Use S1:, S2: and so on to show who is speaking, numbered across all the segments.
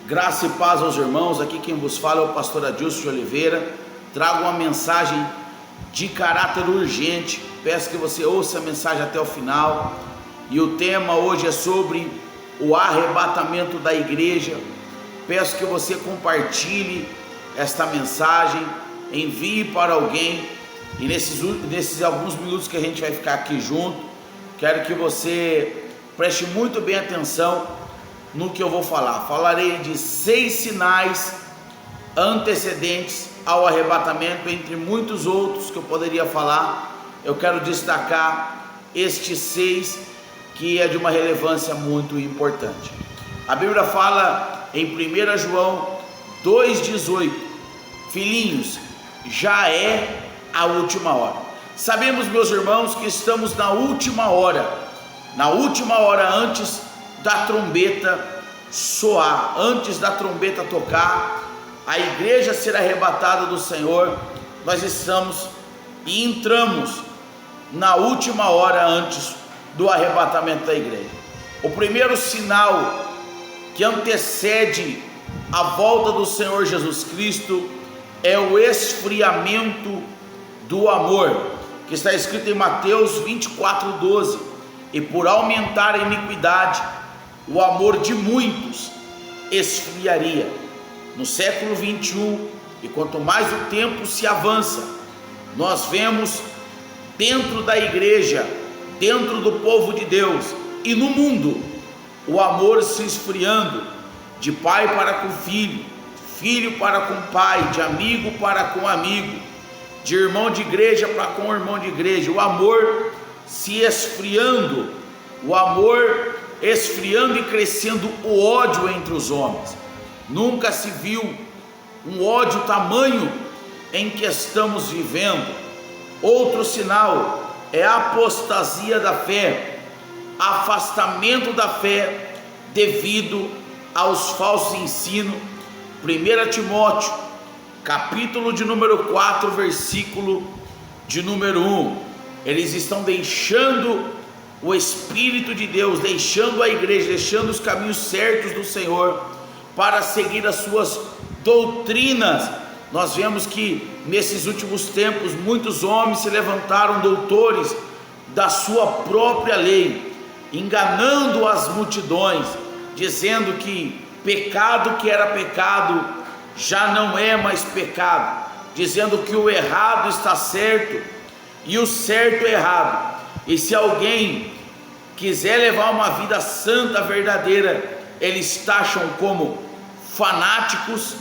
S1: Graça e paz aos irmãos, aqui quem vos fala é o pastor Adilson de Oliveira. Trago uma mensagem de caráter urgente, peço que você ouça a mensagem até o final. E o tema hoje é sobre o arrebatamento da igreja. Peço que você compartilhe esta mensagem, envie para alguém. E nesses alguns minutos que a gente vai ficar aqui junto, quero que você preste muito bem atenção no que eu vou falar. Falarei de 6 sinais antecedentes ao arrebatamento, entre muitos outros que eu poderia falar. Eu quero destacar estes 6 que é de uma relevância muito importante. A Bíblia fala em 1 João 2,18: filhinhos, já é a última hora. Sabemos, meus irmãos, que estamos na última hora antes da trombeta soar, antes da trombeta tocar, a igreja ser arrebatada do Senhor. Nós estamos e entramos na última hora antes do arrebatamento da igreja. O primeiro sinal que antecede a volta do Senhor Jesus Cristo é o esfriamento do amor, que está escrito em Mateus 24:12: e por aumentar a iniquidade, o amor de muitos esfriaria. No século 21, e quanto mais o tempo se avança, nós vemos dentro da igreja, dentro do povo de Deus e no mundo, o amor se esfriando, de pai para com filho, filho para com pai, de amigo para com amigo, de irmão de igreja para com irmão de igreja. O amor se esfriando, o amor esfriando e crescendo, o ódio entre os homens. Nunca se viu um ódio tamanho em que estamos vivendo. Outro sinal é a apostasia da fé, afastamento da fé devido aos falsos ensinos. 1 Timóteo, capítulo de número 4, versículo de número 1. Eles estão deixando o Espírito de Deus, deixando a igreja, deixando os caminhos certos do Senhor para seguir as suas doutrinas. Nós vemos que nesses últimos tempos muitos homens se levantaram, doutores da sua própria lei, enganando as multidões, dizendo que pecado que era pecado já não é mais pecado, dizendo que o errado está certo e o certo é errado. E se alguém quiser levar uma vida santa, verdadeira, eles taxam como fanáticos,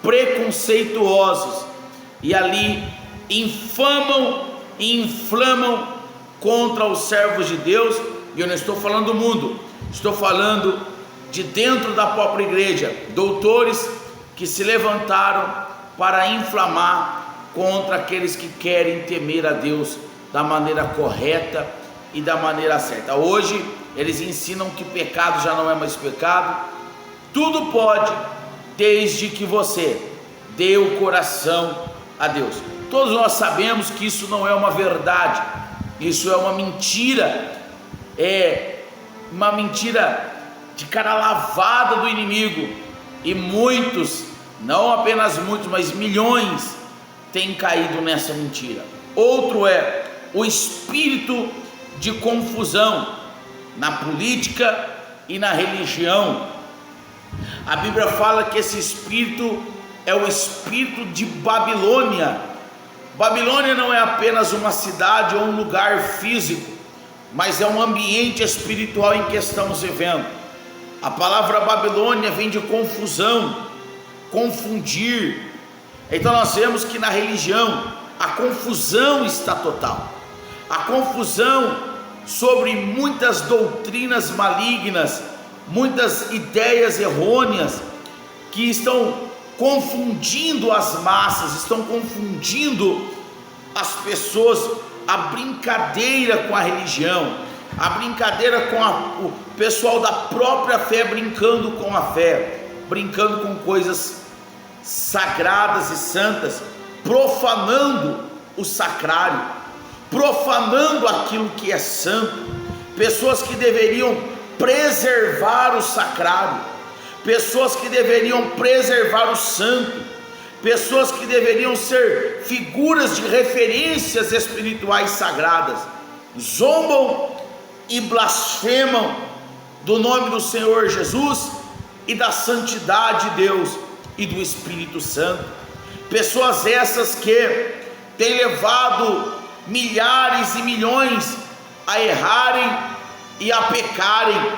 S1: preconceituosos, e ali infamam e inflamam contra os servos de Deus. E eu não estou falando do mundo, estou falando de dentro da própria igreja, doutores que se levantaram para inflamar contra aqueles que querem temer a Deus da maneira correta e da maneira certa. Hoje eles ensinam que pecado já não é mais pecado, tudo pode, desde que você dê o coração a Deus. Todos nós sabemos que isso não é uma verdade, isso é uma mentira, é uma mentira de cara lavada do inimigo, e muitos, não apenas muitos, mas milhões têm caído nessa mentira. Outro é o espírito de confusão na política e na religião. A Bíblia fala que esse espírito é o espírito de Babilônia. Babilônia não é apenas uma cidade ou um lugar físico, mas é um ambiente espiritual em que estamos vivendo. A palavra Babilônia vem de confusão, confundir. Então nós vemos que na religião a confusão está total. A confusão sobre muitas doutrinas malignas, muitas ideias errôneas que estão confundindo as massas, estão confundindo as pessoas. A brincadeira com a religião, a brincadeira com o pessoal da própria fé, brincando com a fé, brincando com coisas sagradas e santas, profanando o sacrário, profanando aquilo que é santo. Pessoas que deveriam preservar o sacrário, pessoas que deveriam preservar o santo, pessoas que deveriam ser figuras de referências espirituais sagradas, zombam e blasfemam do nome do Senhor Jesus e da santidade de Deus e do Espírito Santo. Pessoas essas que têm levado milhares e milhões a errarem e a pecarem.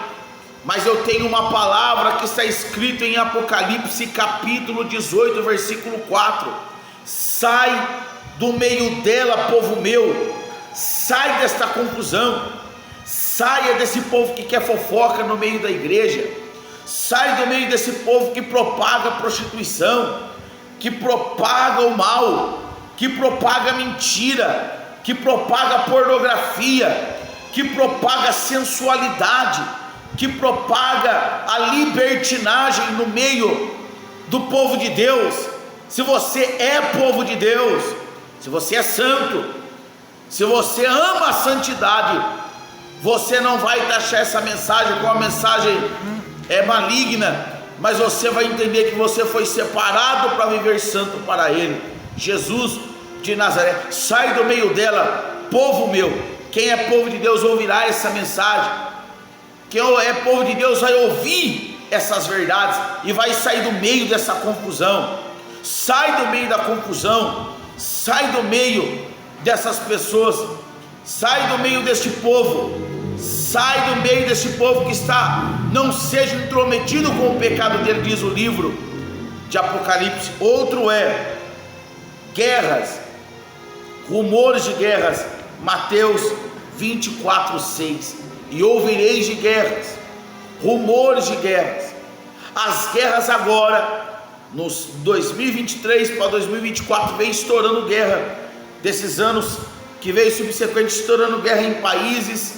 S1: Mas eu tenho uma palavra que está escrita em Apocalipse capítulo 18, versículo 4: sai do meio dela, povo meu. Sai desta confusão, saia desse povo que quer fofoca no meio da igreja, sai do meio desse povo que propaga prostituição, que propaga o mal, que propaga mentira, que propaga pornografia, que propaga sensualidade, que propaga a libertinagem no meio do povo de Deus. Se você é povo de Deus, se você é santo, se você ama a santidade, você não vai taxar essa mensagem como uma mensagem maligna, mas você vai entender que você foi separado para viver santo para Ele. Jesus de Nazaré, sai do meio dela, povo meu. Quem é povo de Deus ouvirá essa mensagem. Quem é povo de Deus vai ouvir essas verdades e vai sair do meio dessa confusão. Sai do meio da confusão, sai do meio dessas pessoas, sai do meio deste povo, sai do meio deste povo que está, não seja intrometido com o pecado dele, diz o livro de Apocalipse. Outro é guerras, rumores de guerras, Mateus 24:6, e ouvireis de guerras, rumores de guerras. As guerras agora, nos 2023 para 2024, vem estourando guerra, desses anos que veio subsequente, estourando guerra em países,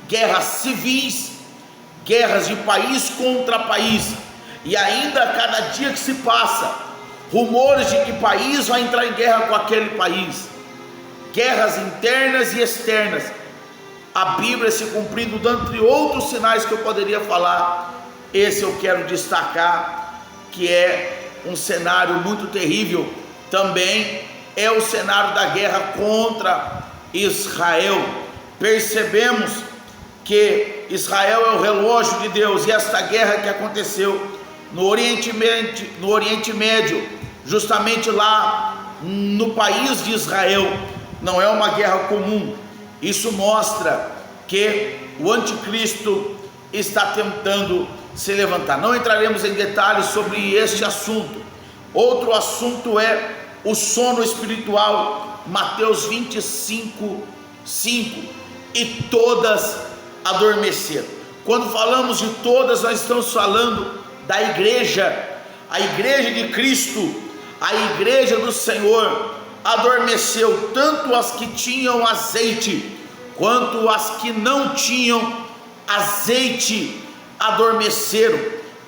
S1: guerras civis, guerras de país contra país, e ainda a cada dia que se passa, rumores de que país vai entrar em guerra com aquele país, guerras internas e externas, a Bíblia se cumprindo, dentre outros sinais que eu poderia falar. Esse eu quero destacar, que é um cenário muito terrível, também é o cenário da guerra contra Israel. Percebemos que Israel é o relógio de Deus, e esta guerra que aconteceu no Oriente Médio, justamente lá no país de Israel, não é uma guerra comum. Isso mostra que o anticristo está tentando se levantar. Não entraremos em detalhes sobre este assunto. Outro assunto é o sono espiritual, Mateus 25:5, e todas adormeceram. Quando falamos de todas, nós estamos falando da igreja, a igreja de Cristo, a igreja do Senhor. Adormeceu, tanto as que tinham azeite, quanto as que não tinham azeite, adormeceram,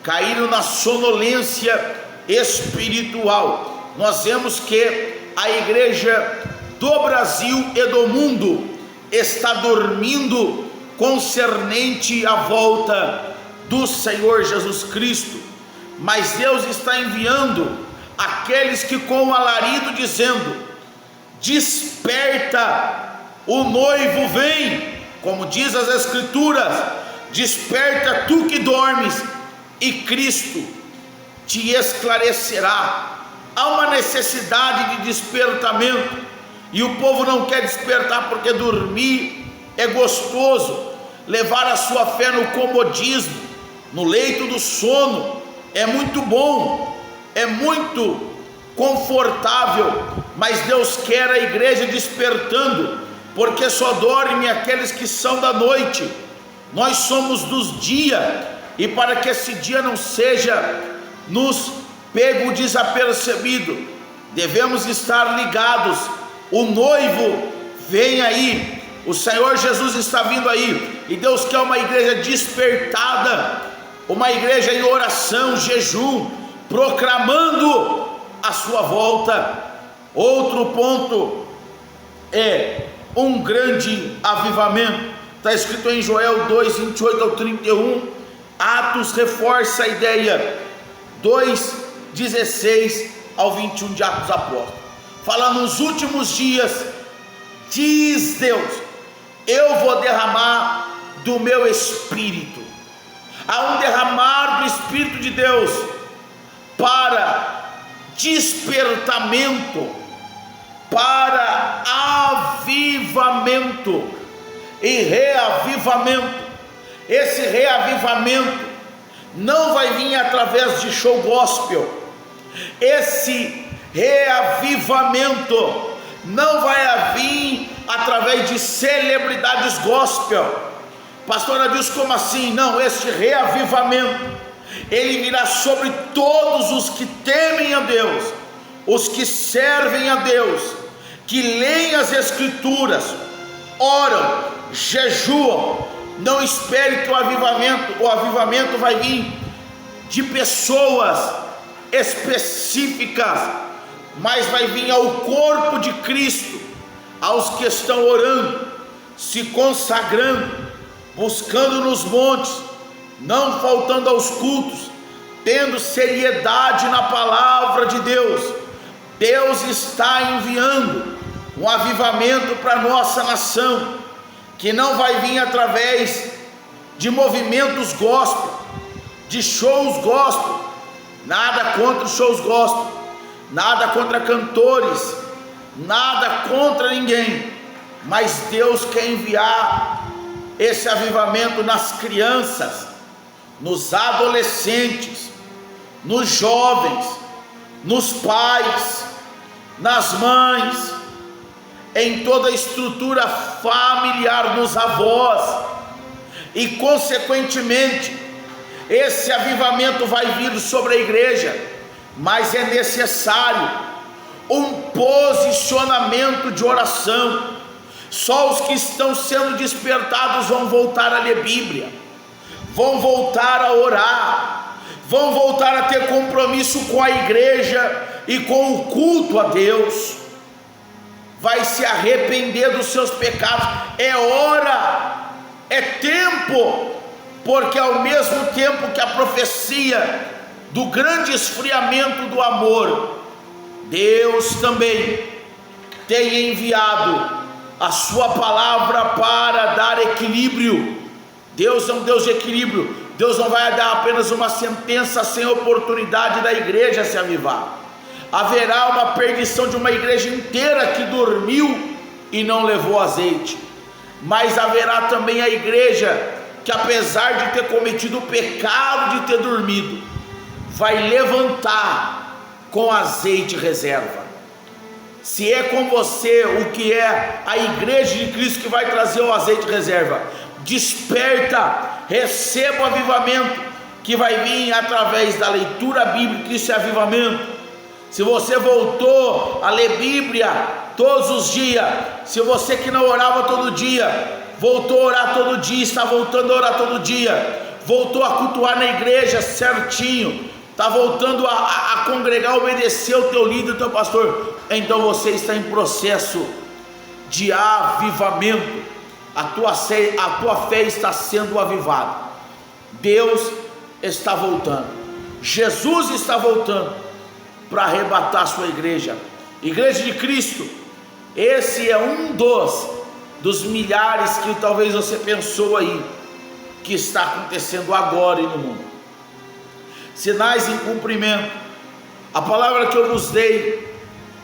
S1: caíram na sonolência espiritual. Nós vemos que a igreja do Brasil e do mundo está dormindo concernente à volta do Senhor Jesus Cristo, mas Deus está enviando aqueles que com alarido dizendo: desperta, o noivo vem, como diz as Escrituras, desperta tu que dormes, e Cristo te esclarecerá. Há uma necessidade de despertamento, e o povo não quer despertar porque dormir é gostoso, levar a sua fé no comodismo, no leito do sono, é muito bom, é muito confortável, mas Deus quer a igreja despertando, porque só dormem aqueles que são da noite. Nós somos dos dias, e para que esse dia não seja nos pego desapercebido, devemos estar ligados. O noivo vem aí, o Senhor Jesus está vindo aí, e Deus quer uma igreja despertada, uma igreja em oração, jejum, proclamando a sua volta. Outro ponto é um grande avivamento. Está escrito em Joel 2:28-31. Atos reforça a ideia 2:16 ao 21 de Atos dos Apóstolos. Fala: nos últimos dias, diz Deus, eu vou derramar do meu Espírito. Há um derramar do Espírito de Deus para despertamento, para avivamento e reavivamento. Esse reavivamento não vai vir através de show gospel. Esse reavivamento não vai vir através de celebridades gospel. Pastor Adilson, como assim? Não, este reavivamento, ele virá sobre todos os que temem a Deus, os que servem a Deus, que leem as Escrituras, oram, jejuam. Não espere que o avivamento vai vir de pessoas específicas, mas vai vir ao corpo de Cristo, aos que estão orando, se consagrando, buscando nos montes, não faltando aos cultos, tendo seriedade na palavra de Deus. Deus está enviando um avivamento para a nossa nação, que não vai vir através de movimentos gospel, de shows gospel. Nada contra os shows gospel, nada contra cantores, nada contra ninguém, mas Deus quer enviar esse avivamento nas crianças, nos adolescentes, nos jovens, nos pais, nas mães, em toda a estrutura familiar, nos avós, e consequentemente esse avivamento vai vir sobre a igreja, mas é necessário um posicionamento de oração. Só os que estão sendo despertados vão voltar a ler Bíblia, vão voltar a orar, vão voltar a ter compromisso com a igreja e com o culto a Deus, vai se arrepender dos seus pecados. É hora, é tempo, porque ao mesmo tempo que a profecia do grande esfriamento do amor, Deus também tem enviado a sua palavra para dar equilíbrio. Deus é um Deus de equilíbrio. Deus não vai dar apenas uma sentença sem oportunidade da igreja se avivar. Haverá uma perdição de uma igreja inteira que dormiu e não levou azeite, mas haverá também a igreja que, apesar de ter cometido o pecado de ter dormido, vai levantar com azeite reserva. Se é com você, o que é a igreja de Cristo que vai trazer o azeite reserva, desperta, receba o avivamento que vai vir através da leitura bíblica. Isso é avivamento. Se você voltou a ler Bíblia todos os dias, se você que não orava todo dia, voltou a orar todo dia, está voltando a orar todo dia, voltou a cultuar na igreja certinho, está voltando a congregar, obedecer o teu líder, o teu pastor, então você está em processo de avivamento. A tua fé está sendo avivada. Deus está voltando, Jesus está voltando para arrebatar a sua igreja, igreja de Cristo. Esse é um dos milhares que talvez você pensou aí, que está acontecendo agora e no mundo. Sinais em cumprimento. A palavra que eu vos dei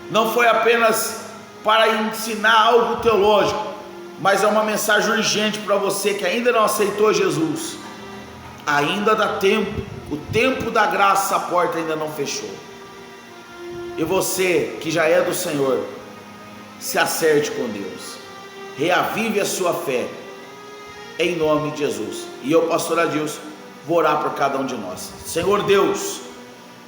S1: não foi apenas para ensinar algo teológico, mas é uma mensagem urgente para você que ainda não aceitou Jesus. Ainda dá tempo, o tempo da graça, a porta ainda não fechou. E você que já é do Senhor, se acerte com Deus, reavive a sua fé, em nome de Jesus. E eu, pastor Adilson, vou orar por cada um de nós. Senhor Deus,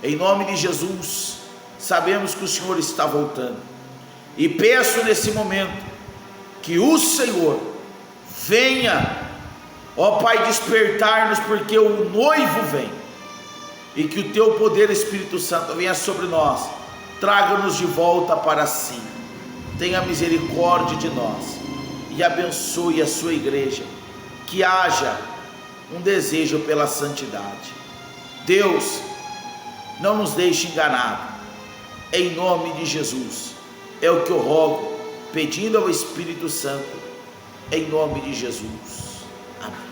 S1: em nome de Jesus, sabemos que o Senhor está voltando, e peço nesse momento que o Senhor venha, ó Pai, despertar-nos, porque o noivo vem, e que o teu poder, Espírito Santo, venha sobre nós, traga-nos de volta para si. Tenha misericórdia de nós e abençoe a sua igreja, que haja um desejo pela santidade. Deus, não nos deixe enganar. Em nome de Jesus, é o que eu rogo, pedindo ao Espírito Santo, em nome de Jesus. Amém.